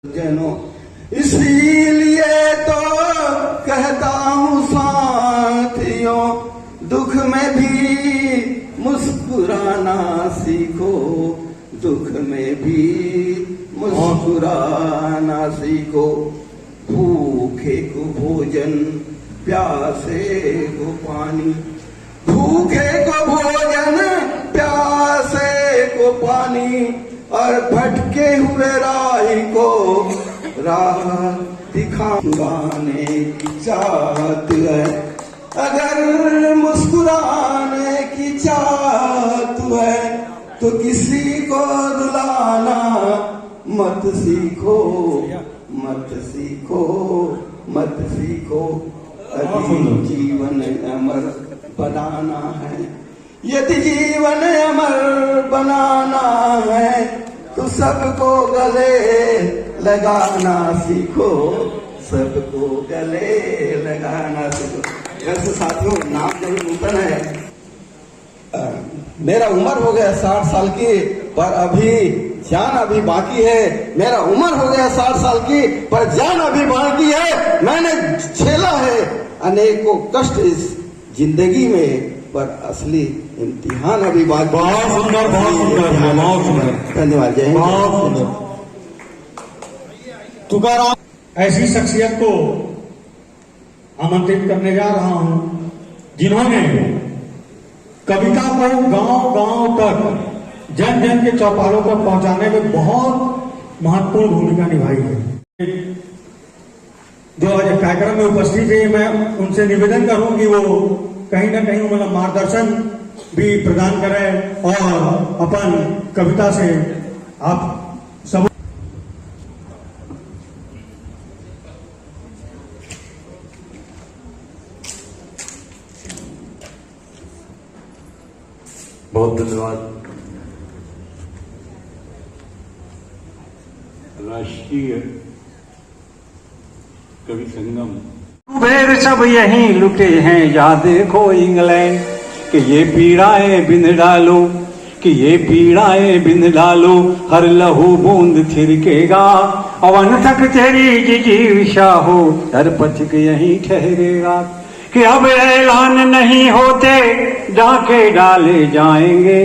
जनों, इसीलिए तो कहता हूँ साथियों, दुख में भी मुस्कुराना सीखो, दुख में भी मुस्कुराना सीखो। भूखे को भोजन, प्यासे को पानी, भूखे को भोजन, प्यासे को पानी, और भटके हुए राही को राह दिखाने की चाहत है। अगर मुस्कुराने की चाहत है तो किसी को रुलाना मत सीखो, मत सीखो, मत सीखो। अभी जीवन अमर बनाना है, यदि जीवन अमर बनाना है तो सबको गले लगाना सीखो, सबको गले लगाना सीखो। वैसे साथियों, नाम जरूर नूतन है। मेरा उम्र हो गया 60 साल की, पर अभी जान अभी बाकी है। मेरा उम्र हो गया 60 साल की, पर जान अभी बाकी है। मैंने झेला है अनेकों कष्ट इस जिंदगी में, पर असली इम्तिहान अभी बाकी। बहुत सुंदर, बहुत सुंदर, बहुत सुंदर, धन्यवाद। जय हिंद। बहुत सुंदर। तुकाराम ऐसी शख्सियत को आमंत्रित करने जा रहा हूं जिन्होंने कविता को गांव गांव तक, जन जन के चौपालों पर पहुंचाने में बहुत महत्वपूर्ण भूमिका निभाई है। जो आज कार्यक्रम में उपस्थित है, मैं उनसे निवेदन करूं कि वो कहीं ना कहीं मतलब मार्गदर्शन भी प्रदान करें और अपन कविता से आप सब। बहुत धन्यवाद। राष्ट्रीय कवि संगम कुबेर सब यहीं लुटे हैं, या देखो इंग्लैंड कि ये पीड़ाएं बिंद डालो, कि ये पीड़ाएं बिंद डालो, हर लहू बूंद थिरकेगा, अवन तक तेरी जिजीविषा हो, दर पथिक यहीं ठहरेगा। कि अब ऐलान नहीं होते, डाके डाले जाएंगे,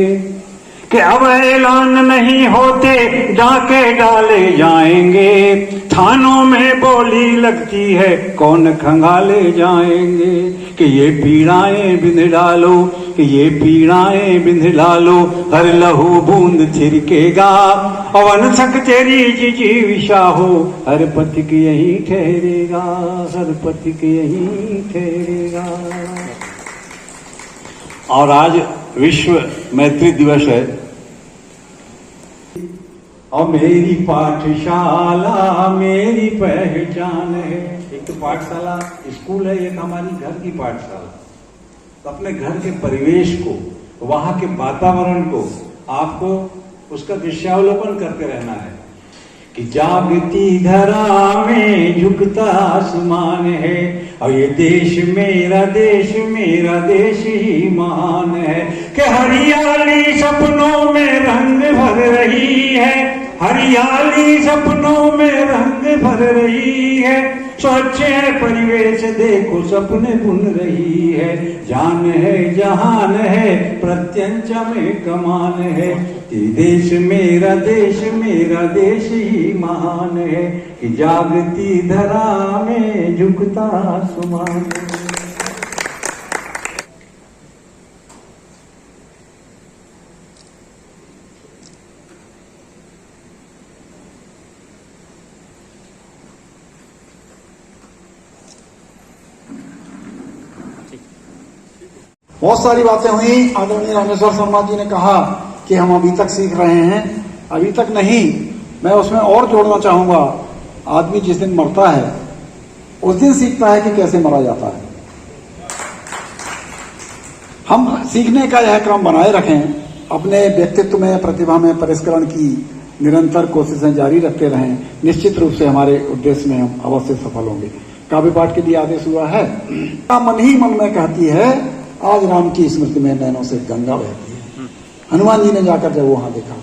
कि अब ऐलान नहीं होते, डाके डाले जाएंगे। थानों में बोली लगती है, कौन खंगाले जाएंगे। कि ये पीड़ाएं बिंद डालो, कि ये पीड़ाएं बिंद डालो, हर लहू बूंद थिरकेगा, अवन तक तेरी जिजीविषा हो, हर पथिक यहीं ठहरेगा, हर पथिक यहीं ठहरेगा। और आज विश्व मैत्री दिवस है, और मेरी पाठशाला मेरी पहचान है। एक तो पाठशाला स्कूल है, एक हमारी घर की पाठशाला। तो अपने घर के परिवेश को, वहां के वातावरण को आपको उसका दृश्यावलोकन करते रहना है। कि जागती धरा में झुकता आसमान है, और ये देश मेरा देश ही महान है। कि हरियाली सपनों में रंग भर रही है, हरियाली सपनों में रंग भर रही है। स्वच्छ है परिवेश देखो, सपने बुन रही है। जान है जहान है, प्रत्यंचा में कमान है। कि देश मेरा देश ही महान है। कि जागती धरा में झुकता आसमान है। बहुत सारी बातें हुई। आदरणीय रामेश्वर शर्मा जी ने कहा कि हम अभी तक सीख रहे हैं। अभी तक नहीं, मैं उसमें और जोड़ना चाहूंगा, आदमी जिस दिन मरता है उस दिन सीखता है कि कैसे मरा जाता है। हम सीखने का यह क्रम बनाए रखें, अपने व्यक्तित्व में, प्रतिभा में परिष्करण की निरंतर कोशिशें जारी रखते रहें। निश्चित रूप से हमारे उद्देश्य में हम अवश्य सफल होंगे। काव्य पाठ के लिए आदेश हुआ है। मन ही मन में कहती है, आज राम की स्मृति में नैनों से गंगा बहती है। हनुमान जी ने जाकर जब वहां देखा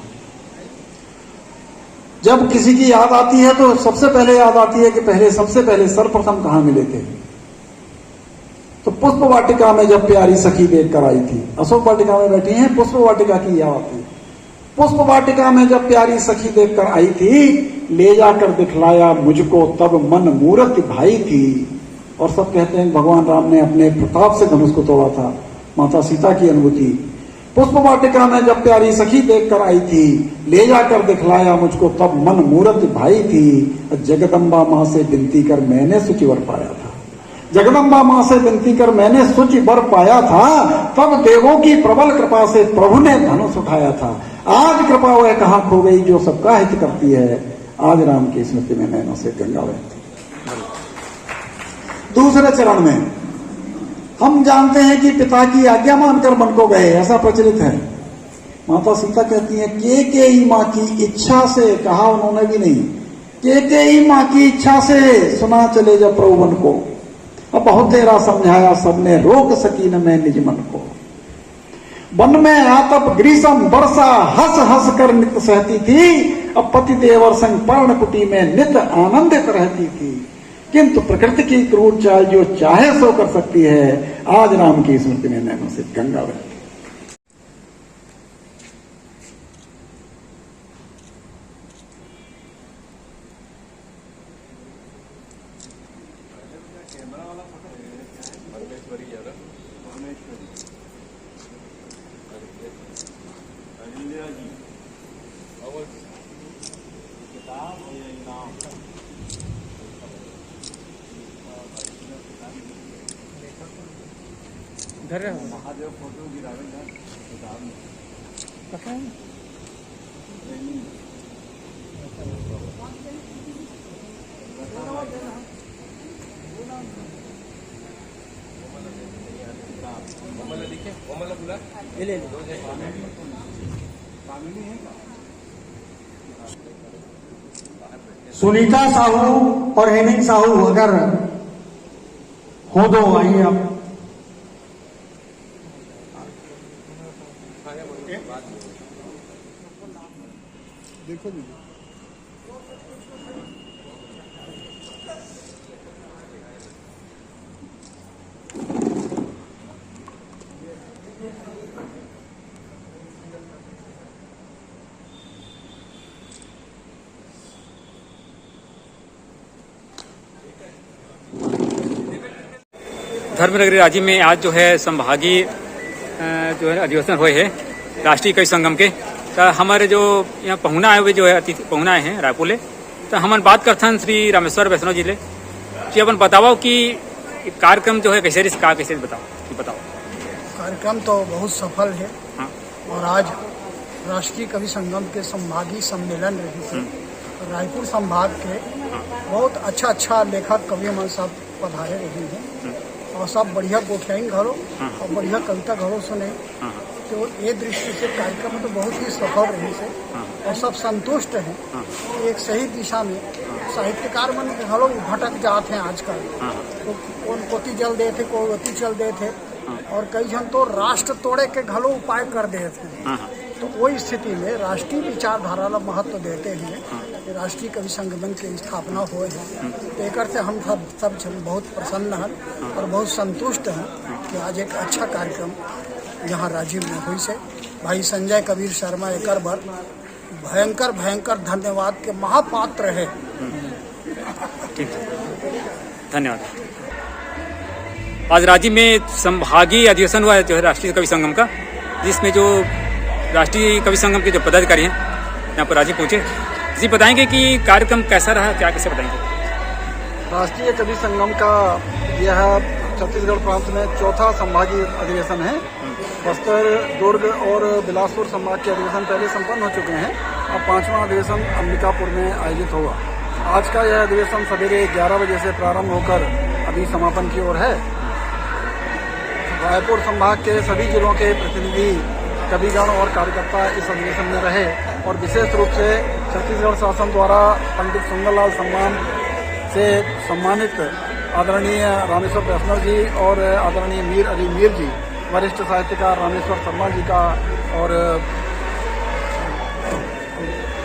जब किसी की याद आती है तो सबसे पहले याद आती है कि पहले सबसे पहले सर्वप्रथम कहां मिले थे। तो पुष्प वाटिका में जब प्यारी सखी देखकर आई थी, अशोक वाटिका में बैठी हैं, पुष्प वाटिका की याद आती है। पुष्प वाटिका में जब प्यारी सखी देखकर आई थी, ले जाकर दिखलाया मुझको तब मन मूरत भाई थी। और सब कहते हैं भगवान राम ने अपने प्रताप से धनुष को तोड़ा था, माता सीता की अनुभूति। पुष्प वाटिका में जब प्यारी सखी देखकर आई थी, ले जाकर दिखलाया मुझको तब मन मूरत भाई थी। जगदम्बा माँ से विनती कर मैंने सूची वर पाया था, जगदम्बा माँ से विनती कर मैंने सूची वर पाया था। तब देवों की प्रबल कृपा से प्रभु ने धनुष उठाया था। आज कृपा वह कहाँ खो गई जो सबका हित करती है, आज राम की स्मृति में नैनों से गंगा बहती। दूसरे चरण में हम जानते हैं कि पिता की आज्ञा मानकर वन को गए, ऐसा प्रचलित है। माता सीता कहती है के माँ की इच्छा से, कहा उन्होंने भी नहीं, के माँ की इच्छा से सुना चले जब प्रभु वन को। अब बहुत तेरा समझाया सबने रोक सकी न मैं निज मन को। वन में आतप ग्रीष्म वर्षा हंस हंस कर नित सहती थी। अब पति देवर संग पर्णकुटी में नित आनंदित रहती थी। किंतु प्रकृति की क्रूर चाल जो चाहे सो कर सकती है, आज राम की स्मृति में नैनों से गंगा बहती। महादेव फोटो गिरावे ना किताब में पता है सुनीता साहू और हेमिंग साहू अगर हो दो, आइए आप। देखो दीदी, धर्मनगरी रांची में आज जो है संभागीय जो है अधिवेशन हुए है राष्ट्रीय कवि संगम के। तो हमारे जो यहाँ पहुना आए हुए जो है अतिथि पहुना आए हैं रायपुर ले, तो हम बात करते श्री रामेश्वर वैष्णव जी ले कि अपन बताओ कि कार्यक्रम जो है कैसे बताओ। कार्यक्रम तो बहुत सफल है। हाँ। और आज राष्ट्रीय कवि संगम के संभागीय सम्मेलन रही थे। रायपुर संभाग के बहुत अच्छा लेखक कवि मन सब पधारे रहे हैं और सब बढ़िया गोठियाई घरों और बढ़िया कविता घरों सुने। तो ये दृष्टि से कार्यक्रम तो बहुत ही सफल रही से और सब संतुष्ट हैं कि एक सही दिशा में साहित्यकार मन के घरों भटक जाते हैं आजकल। तो कौन कोती जल दे थे, कोई ओती चल दे थे और कई जन तो राष्ट्र तोड़े के घरों उपाय कर दे थे। तो वही स्थिति में राष्ट्रीय विचारधारा ला महत्व देते हुए राष्ट्रीय कवि संगम की स्थापना हुए हैं। तो एक से हम सब बहुत प्रसन्न हैं और बहुत संतुष्ट हैं कि आज एक अच्छा कार्यक्रम यहाँ राजीव में हुई से। भाई संजय कबीर शर्मा एक बार भयंकर धन्यवाद के महापात्र है। ठीक, धन्यवाद। आज रांची में संभागीय अधिवेशन हुआ है जो है राष्ट्रीय कवि संगम का, जिसमें जो राष्ट्रीय कवि संगम के जो पदाधिकारी हैं यहाँ पर रांची पहुंचे। जी बताएंगे कि कार्यक्रम कैसा रहा, क्या कैसे बताएंगे। राष्ट्रीय कवि संगम का यह छत्तीसगढ़ प्रांत में चौथा संभागीय अधिवेशन है। बस्तर, दुर्ग और बिलासपुर संभाग के अधिवेशन पहले संपन्न हो चुके हैं। अब 5वां अधिवेशन अंबिकापुर में आयोजित होगा। आज का यह अधिवेशन सवेरे 11 बजे से प्रारंभ होकर अभी समापन की ओर है। रायपुर संभाग के सभी जिलों के प्रतिनिधि, कविगण और कार्यकर्ता इस अधिवेशन में रहे और विशेष रूप से छत्तीसगढ़ शासन द्वारा पंडित सुंदरलाल सम्मान से सम्मानित आदरणीय रामेश्वर वैष्णव जी और आदरणीय मीर अली मीर जी, वरिष्ठ साहित्यकार रामेश्वर शर्मा जी का और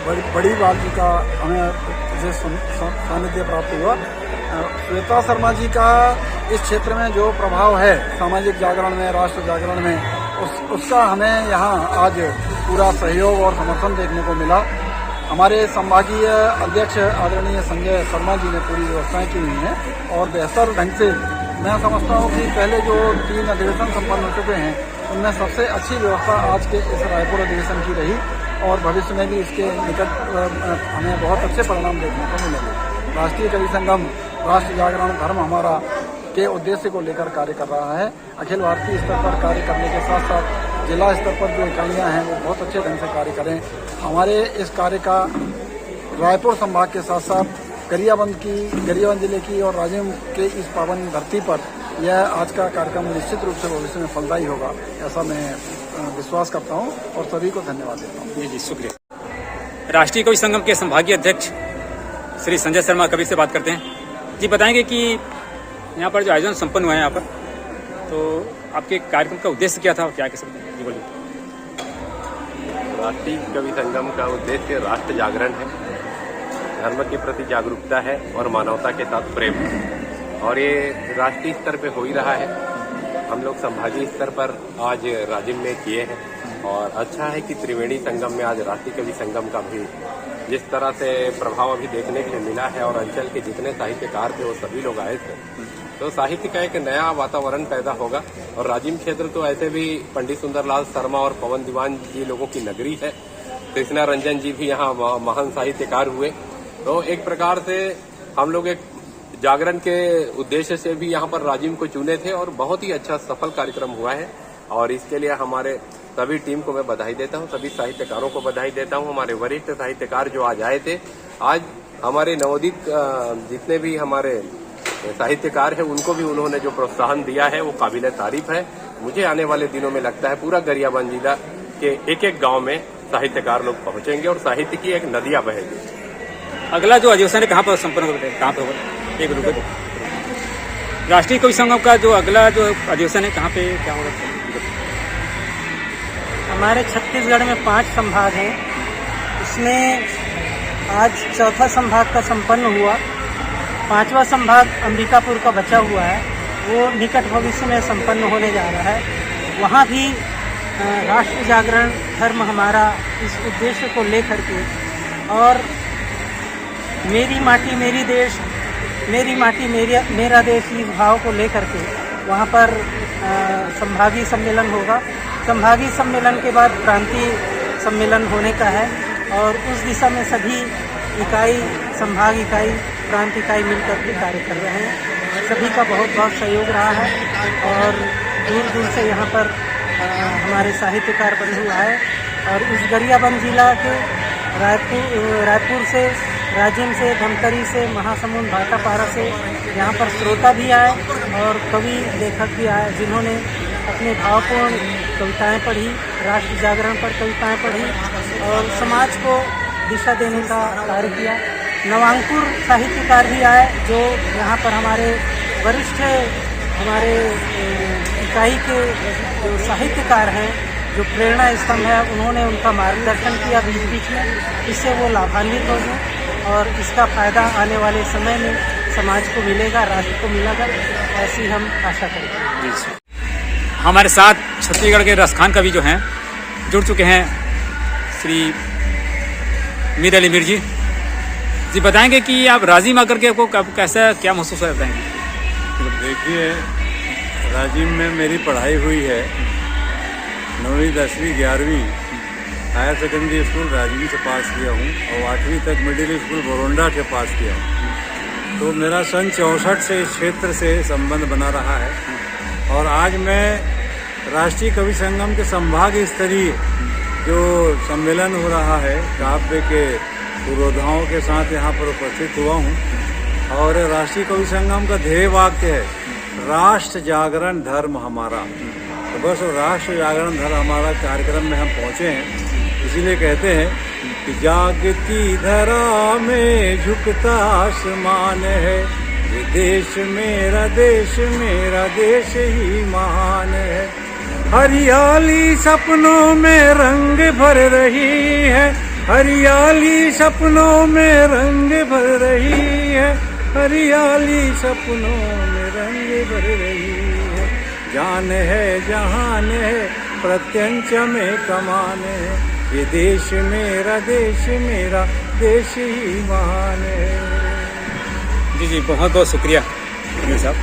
बड़ी बात जी का हमें सानिध्य प्राप्त हुआ। श्वेता शर्मा जी का इस क्षेत्र में जो प्रभाव है सामाजिक जागरण में, राष्ट्र जागरण में, उसका हमें यहाँ आज पूरा सहयोग और समर्थन देखने को मिला। हमारे संभागीय अध्यक्ष आदरणीय संजय शर्मा जी ने पूरी व्यवस्थाएं की हुई हैं और बेहतर ढंग से मैं समझता हूँ कि पहले जो 3 अधिवेशन संपन्न हो चुके हैं उनमें सबसे अच्छी व्यवस्था आज के इस रायपुर अधिवेशन की रही और भविष्य में भी इसके निकट हमें बहुत अच्छे परिणाम देखने को मिलेंगे। राष्ट्रीय कवि संगम राष्ट्र जागरण धर्म हमारा के उद्देश्य को लेकर कार्य कर रहा है। अखिल भारतीय स्तर पर कार्य करने के साथ साथ जिला स्तर पर जो इकाइयाँ हैं वो बहुत अच्छे ढंग से कार्य करें। हमारे इस कार्य का रायपुर संभाग के साथ साथ गरियाबंद जिले की और राजिम के इस पावन धरती पर यह आज का कार्यक्रम निश्चित रूप से भविष्य में फलदायी होगा, ऐसा मैं विश्वास करता हूं और सभी को धन्यवाद देता हूं। जी शुक्रिया। राष्ट्रीय कवि संगम के संभागीय अध्यक्ष श्री संजय शर्मा कवि से बात करते हैं। जी बताएंगे कि यहाँ पर जो आयोजन संपन्न हुआ है यहाँ पर, तो आपके कार्यक्रम का उद्देश्य क्या था और क्या कह सकते हैं? जी बोलिए। राष्ट्रीय कवि संगम का उद्देश्य राष्ट्र जागरण है, धर्म के प्रति जागरूकता है और मानवता के साथ प्रेम है और ये राष्ट्रीय स्तर पे हो ही रहा है। हम लोग संभागीय स्तर पर आज राजिम में किए हैं और अच्छा है कि त्रिवेणी संगम में आज राष्ट्रीय कवि संगम का भी जिस तरह से प्रभाव अभी देखने के लिए मिला है और अंचल के जितने साहित्यकार थे वो सभी लोग आए थे, तो साहित्य का एक नया वातावरण पैदा होगा। और राजिम क्षेत्र तो ऐसे भी पंडित सुंदरलाल शर्मा और पवन दीवान जी लोगों की नगरी है, कृष्णा रंजन जी भी यहाँ महान साहित्यकार हुए। तो एक प्रकार से हम लोग एक जागरण के उद्देश्य से भी यहाँ पर राजिम को चुने थे और बहुत ही अच्छा सफल कार्यक्रम हुआ है और इसके लिए हमारे सभी टीम को मैं बधाई देता हूँ, सभी साहित्यकारों को बधाई देता हूँ। हमारे वरिष्ठ साहित्यकार जो आज आए थे, आज हमारे नवोदित जितने भी हमारे साहित्यकार हैं उनको भी उन्होंने जो प्रोत्साहन दिया है वो काबिल तारीफ है। मुझे आने वाले दिनों में लगता है पूरा गरियाबंद जिला के एक गाँव में साहित्यकार लोग पहुंचेंगे और साहित्य की एक नदियां बहेगी। अगला जो अधिवेशन है कहाँ पर संपन्न होगा? कहाँ पे होगा? एक रुपये राष्ट्रीय कवि संगम का जो अगला जो अधिवेशन है कहाँ पे क्या होगा? हमारे छत्तीसगढ़ में 5 संभाग हैं, इसमें आज चौथा संभाग का संपन्न हुआ। 5वां संभाग अंबिकापुर का बचा हुआ है, वो निकट भविष्य में संपन्न होने जा रहा है। वहाँ भी राष्ट्र जागरण धर्म हमारा इस उद्देश्य को लेकर के और मेरी माटी मेरी देश, मेरी माटी मेरा देश इस भाव को लेकर के वहाँ पर संभागीय सम्मेलन होगा। संभागीय सम्मेलन के बाद प्रांतीय सम्मेलन होने का है और उस दिशा में सभी इकाई, संभाग इकाई, प्रांत इकाई मिलकर के कार्य कर रहे हैं। सभी का बहुत बहुत सहयोग रहा है और दूर दूर से यहाँ पर हमारे साहित्यकार बने हुआ है और इस गरियाबंद जिला के रायपुर से, राजिम से, धमतरी से, महासमुंद, भाटापारा से यहाँ पर श्रोता भी आए और कवि लेखक भी आए जिन्होंने अपने भावपूर्ण कविताएं पढ़ी, राष्ट्र जागरण पर कविताएं पढ़ी और समाज को दिशा देने का कार्य किया। नवांकुर साहित्यकार भी आए जो यहाँ पर हमारे वरिष्ठ हमारे इकाई के जो साहित्यकार हैं, जो प्रेरणा स्तंभ है, उन्होंने उनका मार्गदर्शन किया बीच बीच में। इससे वो लाभान्वित होंगे और इसका फायदा आने वाले समय में समाज को मिलेगा, राष्ट्र को मिलेगा, ऐसी हम आशा करेंगे। हमारे साथ छत्तीसगढ़ के रसखान कवि जो हैं जुड़ चुके हैं, श्री मीर अली मीर जी। जी बताएंगे कि आप राजिम आकर के आपको कैसा क्या महसूस करते हैं? देखिए, राजिम में मेरी पढ़ाई हुई है, 9वीं 10वीं 11वीं हायर सेकेंडरी स्कूल राजिम से पास किया हूँ और 8वीं तक मिडिल स्कूल बोरोंडा से पास किया हूँ। तो मेरा सन 64 से इस क्षेत्र से संबंध बना रहा है और आज मैं राष्ट्रीय कवि संगम के संभाग स्तरीय जो सम्मेलन हो रहा है काव्य के पुरोधाओं के साथ यहाँ पर उपस्थित हुआ हूँ और राष्ट्रीय कवि संगम का ध्येय वाक्य है राष्ट्र जागरण धर्म हमारा। तो बस राष्ट्र जागरण धर्म हमारा कार्यक्रम में हम पहुँचे हैं, इसीलिए कहते हैं कि जागती धरा में झुकता आसमान है, ये देश मेरा देश ही महान है। हरियाली सपनों में रंग भर रही है, हरियाली सपनों में रंग भर रही है, हरियाली सपनों में रंग भर रही है। जान है जहान है प्रत्यंच में कमान है, ये देश मेरा देश ही महान है। जी बहुत बहुत शुक्रिया अमीर साहब।